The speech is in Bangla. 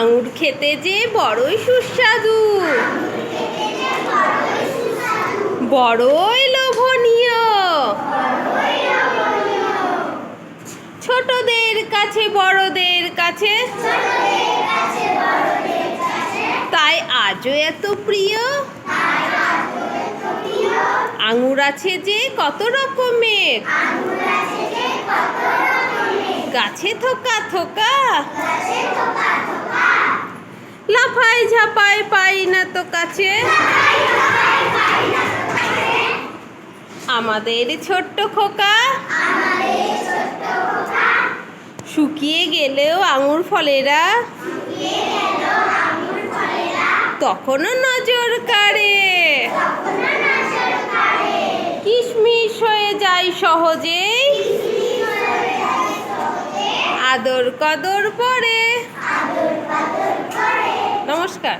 আঙুর খেতে যে বড়ই সুস্বাদু, বড়ই লোভনীয়। ছোটদের কাছে বড়দের কাছে তাই আজও এত প্রিয়। আঙুর আছে যে কত রকমের, গাছে থোকা থোকা, লাফাই ঝাপাই পাই না তো কাছে। আমাদের ছোট্ট খোকা শুকিয়ে গেলেও আঙুর ফলেরা তখনও নজর কাড়ে। কিশমিশ হয়ে যায় সহজেই, আদর কদর পরে। নমস্কার।